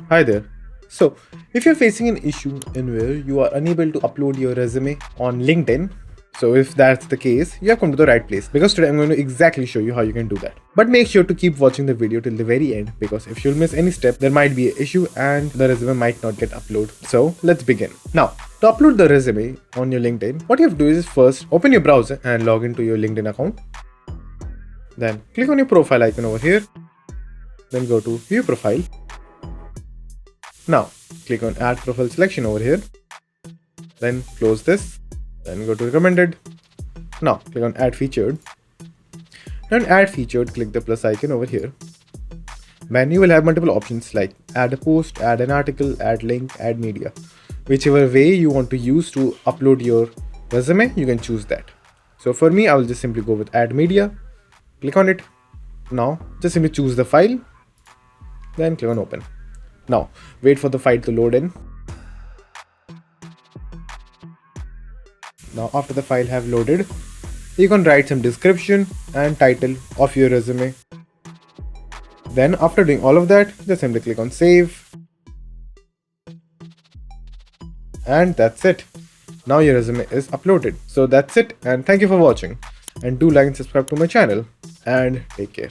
Hi there. So, if you're facing an issue in where you are unable to upload your resume on LinkedIn, so if that's the case, you have come to the right place because today I'm going to exactly show you how you can do that. But make sure to keep watching the video till the very end because if you'll miss any step, there might be an issue and the resume might not get uploaded. So, let's begin. Now, to upload the resume on your LinkedIn, what you have to do is first open your browser and log into your LinkedIn account. Then click on your profile icon over here. Then go to view profile. Now, click on add profile selection over here. Then close this. Then go to recommended. Now, click on add featured. Then add featured, click the plus icon over here. Then you will have multiple options like add a post, add an article, add link, add media. Whichever way you want to use to upload your resume, you can choose that. So for me, I will just simply go with add media. Click on it. Now, just simply choose the file. Then click on open. Now, wait for the file to load in. Now, after the file have loaded, you can write some description and title of your resume. Then after doing all of that, just simply click on save. And that's it. Now your resume is uploaded. So that's it, and thank you for watching. And do like and subscribe to my channel. And take care.